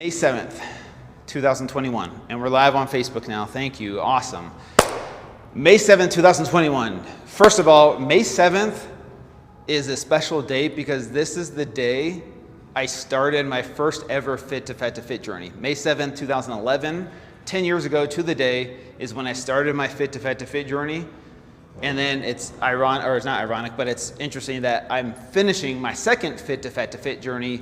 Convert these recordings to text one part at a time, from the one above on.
May 7th, 2021, and we're live on Facebook now. Thank you. Awesome. May 7th, 2021. First of all, May 7th is a special date because this is the day I started my first ever Fit2Fat2Fit journey. May 7th, 2011, 10 years ago to the day is when I started my Fit2Fat2Fit journey. And then it's ironic, or it's not ironic, but it's interesting that I'm finishing my second Fit2Fat2Fit journey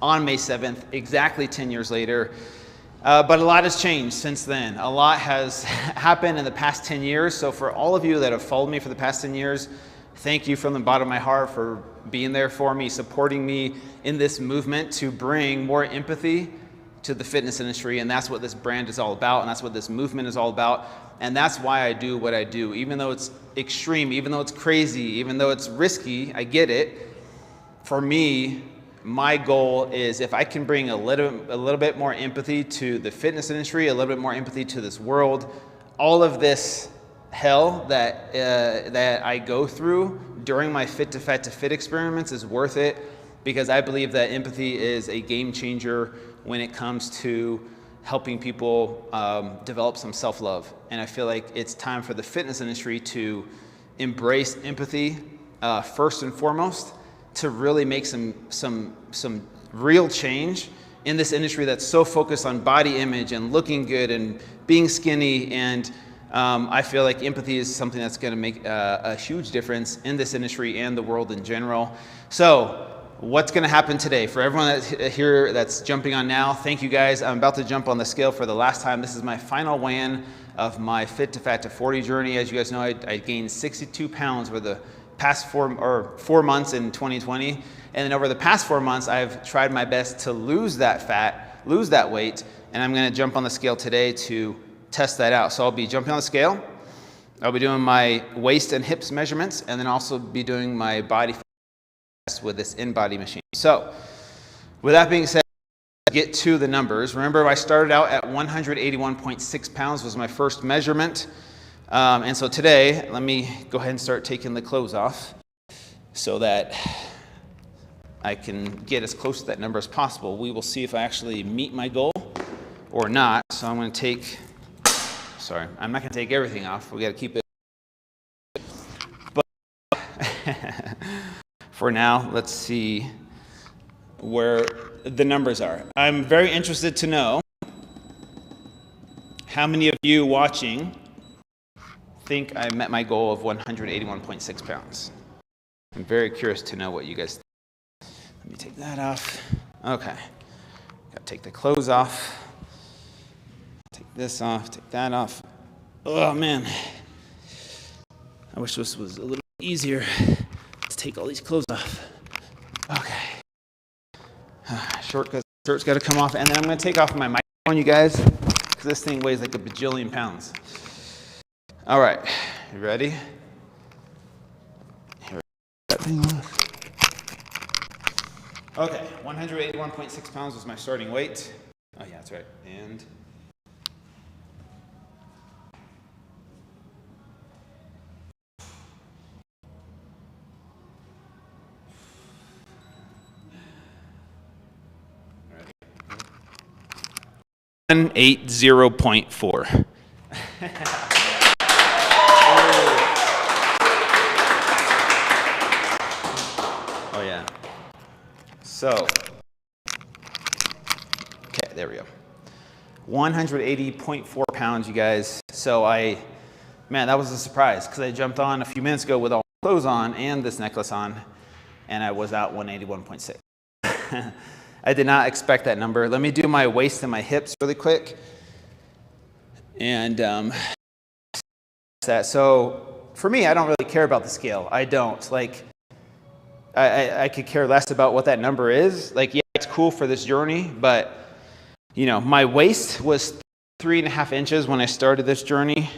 on May 7th, exactly 10 years later. But a lot has changed since then. A lot has happened in the past 10 years. So for all of you that have followed me for the past 10 years, thank you from the bottom of my heart for being there for me, supporting me in this movement to bring more empathy to the fitness industry. And that's what this brand is all about. And that's what this movement is all about. And that's why I do what I do. Even though it's extreme, even though it's crazy, even though it's risky, I get it. For me, my goal is if I can bring a little bit more empathy to the fitness industry, a little bit more empathy to this world, all of this hell that I go through during my Fit2Fat2Fit experiments is worth it, because I believe that empathy is a game changer when it comes to helping people develop some self-love. And I feel like it's time for the fitness industry to embrace empathy first and foremost, to really make some real change in this industry that's so focused on body image and looking good and being skinny. And I feel like empathy is something that's gonna make a huge difference in this industry and the world in general. So what's gonna happen today? For everyone that's here that's jumping on now, thank you guys. I'm about to jump on the scale for the last time. This is my final weigh-in of my Fit2Fat2Forty journey. As you guys know, I gained 62 pounds over the past 4 months in 2020. And then over the past 4 months, I've tried my best to lose that fat, lose that weight. And I'm gonna jump on the scale today to test that out. So I'll be jumping on the scale. I'll be doing my waist and hips measurements, and then also be doing my body fat test with this InBody machine. So with that being said, get to the numbers. Remember, I started out at 181.6 pounds was my first measurement. And so today, let me go ahead and start taking the clothes off so that I can get as close to that number as possible. We will see if I actually meet my goal or not. So I'm going to take, sorry, I'm not going to take everything off. We got to keep it. But for now, let's see where the numbers are. I'm very interested to know how many of you watching think I met my goal of 181.6 pounds. I'm very curious to know what you guys think. Let me take that off. Okay. Gotta take the clothes off. Take this off, take that off. Oh man. I wish this was a little easier to take all these clothes off. Okay. Shirt's gotta come off, and then I'm gonna take off my microphone, you guys, because this thing weighs like a bajillion pounds. All right, you ready? Here, that thing off. Okay, 181.6 pounds was my starting weight. Oh yeah, that's right. And ready? 180.4. Oh yeah. So, okay, there we go. 180.4 pounds, you guys. So man, that was a surprise because I jumped on a few minutes ago with all my clothes on and this necklace on, and I was at 181.6. I did not expect that number. Let me do my waist and my hips really quick. And so for me, I don't really care about the scale. I don't. Like, I could care less about what that number is. Like, yeah, it's cool for this journey, but you know, my waist was 3.5 inches when I started this journey.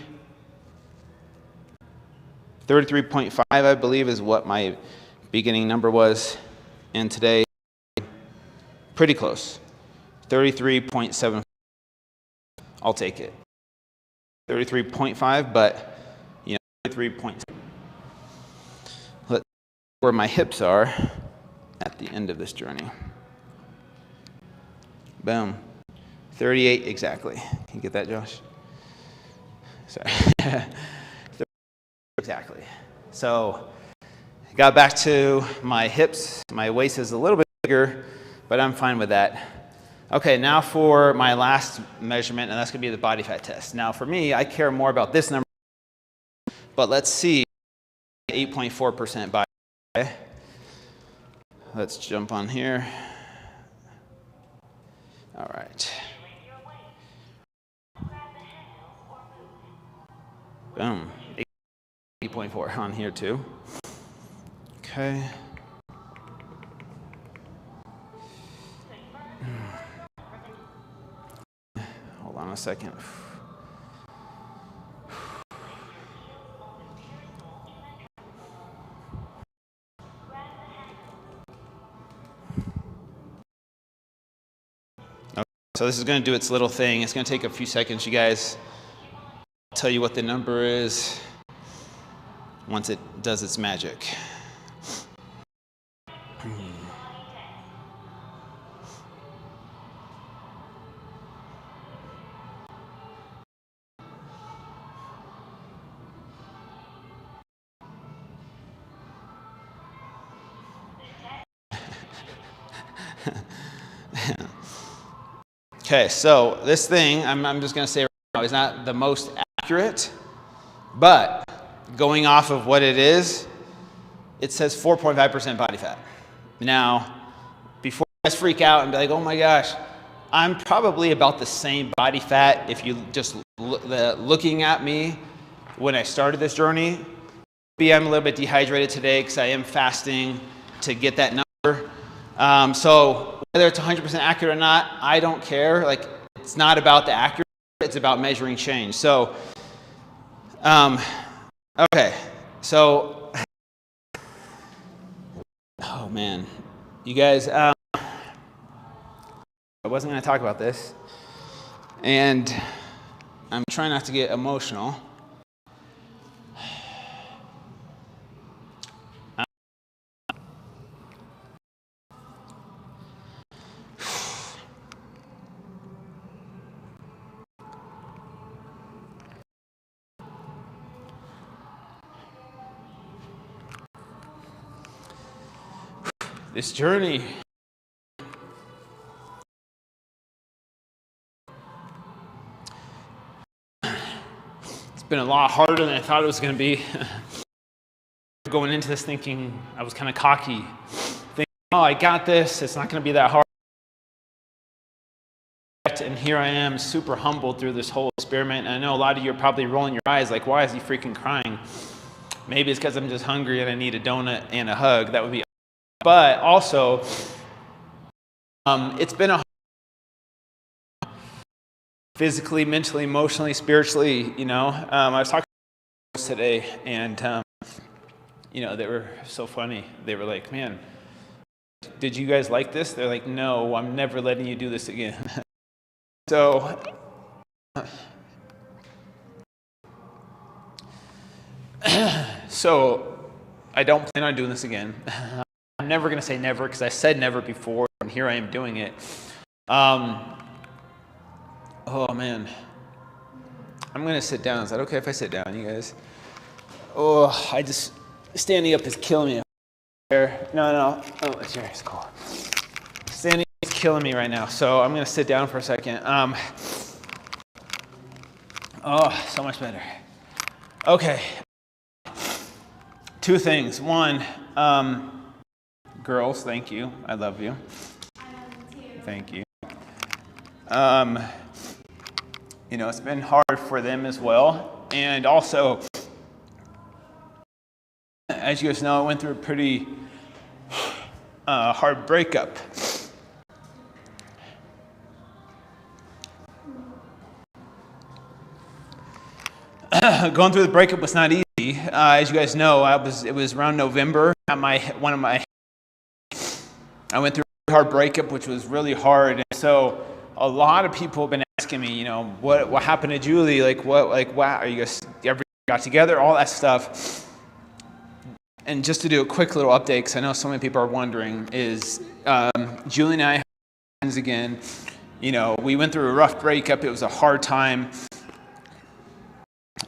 33.5, I believe, is what my beginning number was. And today, pretty close. 33.7. I'll take it. 33.5, but you know, 33.7. Let's see where my hips are at the end of this journey. Boom. 38 exactly. Can you get that, Josh? Sorry. Exactly. So got back to my hips. My waist is a little bit bigger, but I'm fine with that. Okay, now for my last measurement, and that's going to be the body fat test. Now for me, I care more about this number, but let's see, 8.4% body fat. Let's jump on here. All right. Boom. 8.4 on here too. Okay. Hold on a second. Okay. So this is going to do its little thing. It's going to take a few seconds, you guys. I'll tell you what the number is once it does its magic. Okay, so this thing, I'm just going to say right now, is not the most accurate, but going off of what it is, it says 4.5% body fat. Now, before you guys freak out and be like, oh my gosh, I'm probably about the same body fat if you just looking at me when I started this journey. Maybe I'm a little bit dehydrated today because I am fasting to get that number. So whether it's 100% accurate or not, I don't care. Like, it's not about the accuracy, it's about measuring change. So, okay, so, oh man, you guys, I wasn't going to talk about this, and I'm trying not to get emotional. This journey, it's been a lot harder than I thought it was going to be. Going into this thinking, I was kind of cocky, thinking, oh, I got this, it's not going to be that hard. And here I am, super humbled through this whole experiment. And I know a lot of you are probably rolling your eyes like, why is he freaking crying? Maybe it's because I'm just hungry and I need a donut and a hug. That would be. But also, it's been a physically, mentally, emotionally, spiritually, you know. I was talking to today, and, you know, they were so funny. They were like, man, did you guys like this? They're like, no, I'm never letting you do this again. So, I don't plan on doing this again. I'm never going to say never because I said never before, and here I am doing it. Oh, man. I'm going to sit down. Is that okay if I sit down, you guys? Oh, standing up is killing me. No. Oh, it's here. It's cool. Standing up is killing me right now, so I'm going to sit down for a second. Oh, so much better. Okay. Two things. One, girls, thank you. I love you. I love you too. Thank you. You know, it's been hard for them as well. And also, as you guys know, I went through a pretty hard breakup. Going through the breakup was not easy. As you guys know, it was around November. I went through a hard breakup, which was really hard. And so a lot of people have been asking me, you know, what happened to Julie? Wow, are you guys ever got together? All that stuff. And just to do a quick little update, because I know so many people are wondering, is Julie and I are friends again. you know, we went through a rough breakup. It was a hard time.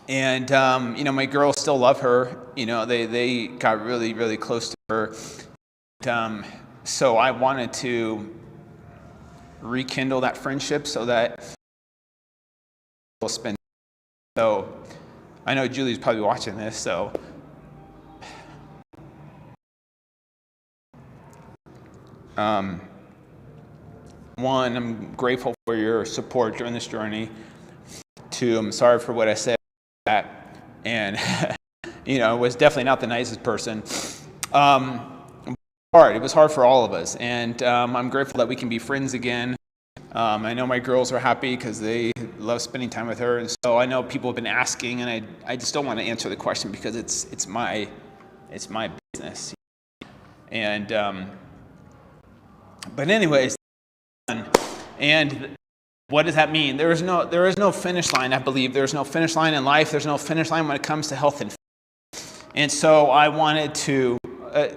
And, you know, my girls still love her. You know, they got really, really close to her. And, so I wanted to rekindle that friendship so that we'll spend. So I know Julie's probably watching this, so. One, I'm grateful for your support during this journey. Two, I'm sorry for what I said. And, you know, was definitely not the nicest person. It was hard for all of us. And I'm grateful that we can be friends again. I know my girls are happy because they love spending time with her. And so I know people have been asking, and I just don't want to answer the question because it's my business. And, but anyways, and what does that mean? There is no finish line, I believe. There's no finish line in life. There's no finish line when it comes to health and fitness. And so I wanted to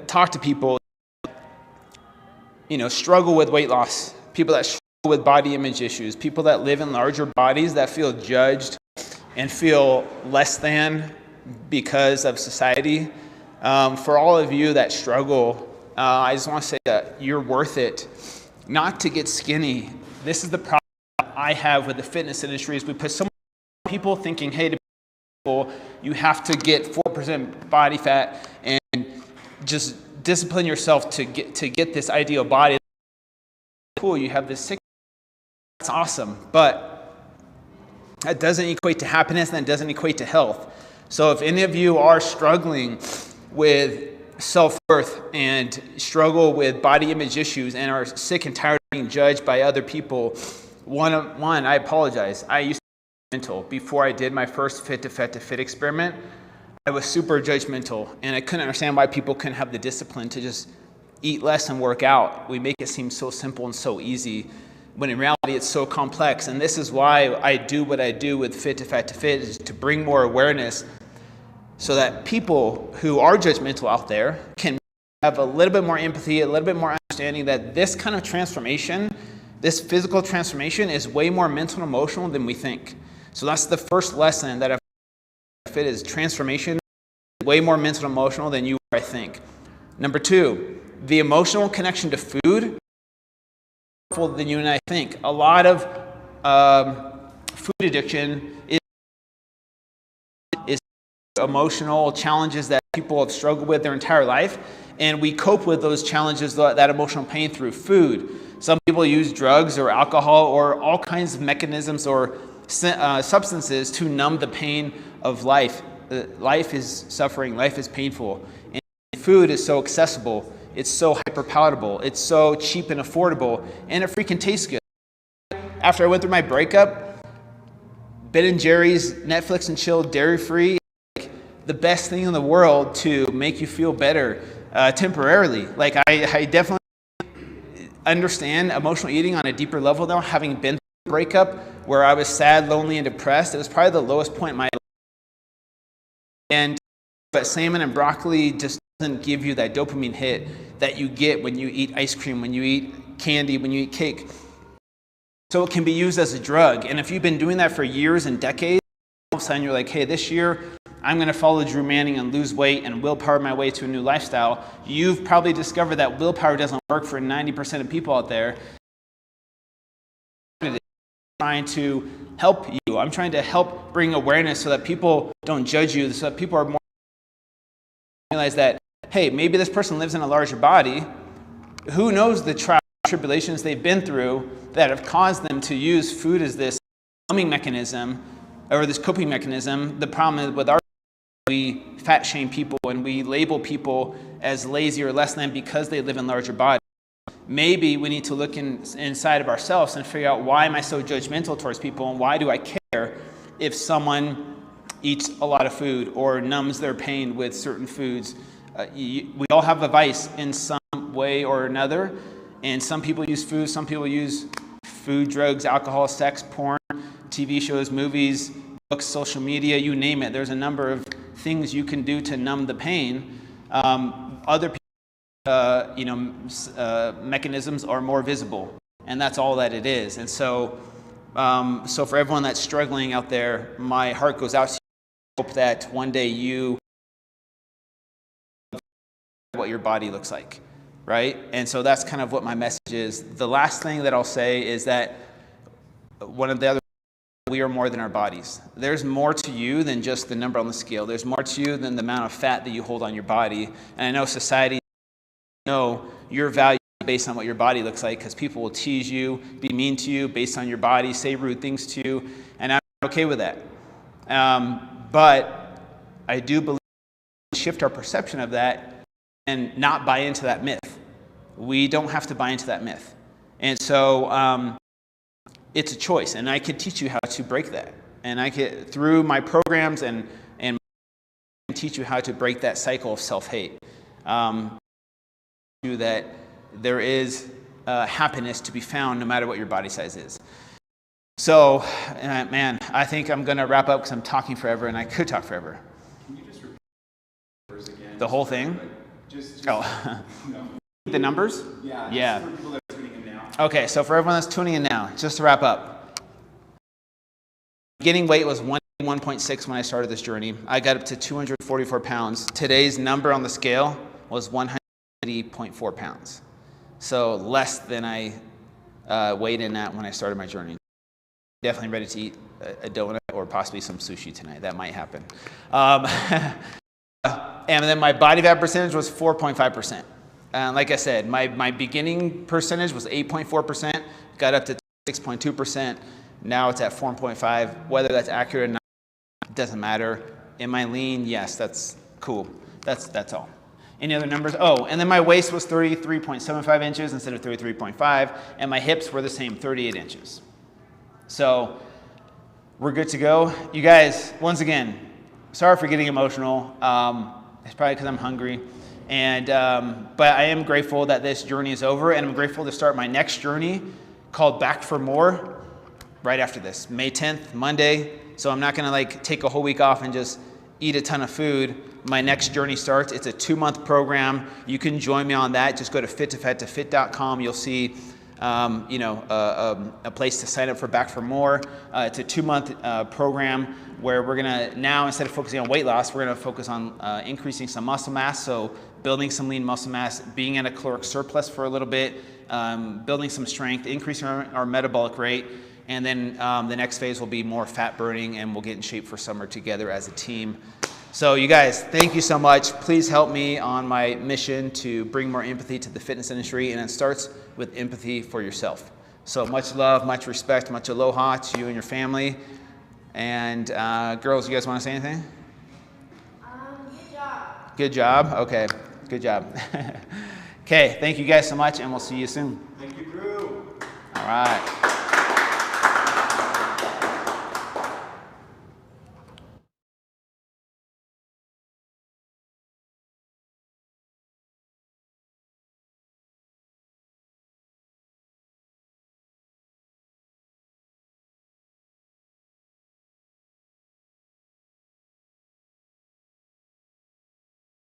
talk to people, you know, struggle with weight loss, people that struggle with body image issues, people that live in larger bodies that feel judged and feel less than because of society. For all of you that struggle, I just want to say that you're worth it. Not to get skinny. This is the problem I have with the fitness industry is we put so many people thinking, hey, to people, you have to get 4% body fat and just discipline yourself to get this ideal body. Cool, you have this sick. That's awesome, but that doesn't equate to happiness and that doesn't equate to health. So if any of you are struggling with self-worth and struggle with body image issues and are sick and tired of being judged by other people, one, I apologize. I used to be judgmental. Before I did my first Fit2Fat2Fit experiment, I was super judgmental, and I couldn't understand why people couldn't have the discipline to just eat less and work out. We make it seem so simple and so easy, when in reality it's so complex. And this is why I do what I do with Fit2Fat2Fit, is to bring more awareness so that people who are judgmental out there can have a little bit more empathy, a little bit more understanding that this kind of transformation, this physical transformation, is way more mental and emotional than we think. So that's the first lesson that Fit is transformation, way more mental and emotional than you or I think. Number two, the emotional connection to food is more powerful than you and I think. A lot of food addiction is emotional challenges that people have struggled with their entire life, and we cope with those challenges, that emotional pain, through food. Some people use drugs or alcohol or all kinds of mechanisms or substances to numb the pain of life. Life is suffering, life is painful, and food is so accessible, it's so hyper palatable, it's so cheap and affordable, and it freaking tastes good. After I went through my breakup, Ben & Jerry's Netflix and chill dairy-free, the best thing in the world to make you feel better temporarily. Like I definitely understand emotional eating on a deeper level now, having been through a breakup where I was sad, lonely, and depressed. It was probably the lowest point in my life. But salmon and broccoli just doesn't give you that dopamine hit that you get when you eat ice cream, when you eat candy, when you eat cake. So it can be used as a drug. And if you've been doing that for years and decades, all of a sudden you're like, hey, this year I'm going to follow Drew Manning and lose weight and willpower my way to a new lifestyle. You've probably discovered that willpower doesn't work for 90% of people out there. I'm trying to help you. I'm trying to help bring awareness so that people don't judge you, so that people are more realize that, hey, maybe this person lives in a larger body. Who knows the trials and tribulations they've been through that have caused them to use food as this numbing mechanism or this coping mechanism. The problem is with our we fat shame people and we label people as lazy or less than because they live in larger bodies. Maybe we need to look inside of ourselves and figure out, why am I so judgmental towards people, and why do I care if someone eats a lot of food or numbs their pain with certain foods? We all have a vice in some way or another, and some people use food, some people use food, drugs, alcohol, sex, porn, TV shows, movies, books, social media, you name it. There's a number of things you can do to numb the pain. Other people, mechanisms are more visible. And that's all that it is. And so, so for everyone that's struggling out there, my heart goes out to you. I hope that one day you what your body looks like, right? And so that's kind of what my message is. The last thing that I'll say is that one of the other, we are more than our bodies. There's more to you than just the number on the scale. There's more to you than the amount of fat that you hold on your body. And I know society know your value based on what your body looks like, because people will tease you, be mean to you based on your body, say rude things to you, and I'm okay with that. But I do believe we shift our perception of that and not buy into that myth. We don't have to buy into that myth. And so it's a choice, and I could teach you how to break that. And I could, through my programs and teach you how to break that cycle of self-hate. That there is happiness to be found no matter what your body size is. So, man, I think I'm going to wrap up because I'm talking forever, and I could talk forever. Can you just repeat the numbers again? The whole thing? Just no. The numbers? Yeah. For people that are tuning in now. Okay, so for everyone that's tuning in now, just to wrap up. Beginning weight was 181.6 when I started this journey. I got up to 244 pounds. Today's number on the scale was 180.4 pounds. So less than I weighed in at when I started my journey. Definitely ready to eat a donut or possibly some sushi tonight. That might happen. And then my body fat percentage was 4.5%. Like I said, my beginning percentage was 8.4%, got up to 6.2%. Now it's at 4.5. Whether that's accurate or not, it doesn't matter. Am I lean? Yes, that's cool. That's all. Any other numbers? Oh, and then my waist was 33.75 inches instead of 33.5, and my hips were the same, 38 inches. So we're good to go. You guys, once again, sorry for getting emotional. It's probably because I'm hungry. And but I am grateful that this journey is over, and I'm grateful to start my next journey called Back for More right after this, May 10th, Monday. So I'm not gonna take a whole week off and just eat a ton of food. My next journey starts. It's a 2-month program. You can join me on that. Just go to Fit2Fat2Fit.com. You'll see a place to sign up for Back for More. It's a 2-month program where we're gonna now, instead of focusing on weight loss, we're gonna focus on increasing some muscle mass. So building some lean muscle mass, being at a caloric surplus for a little bit, building some strength, increasing our metabolic rate, and then the next phase will be more fat burning, and we'll get in shape for summer together as a team. So you guys, thank you so much. Please help me on my mission to bring more empathy to the fitness industry, and it starts with empathy for yourself. So much love, much respect, much aloha to you and your family. And girls, you guys want to say anything? Good job. Good job? Okay, good job. Okay, thank you guys so much, and we'll see you soon. Thank you, Drew. All right.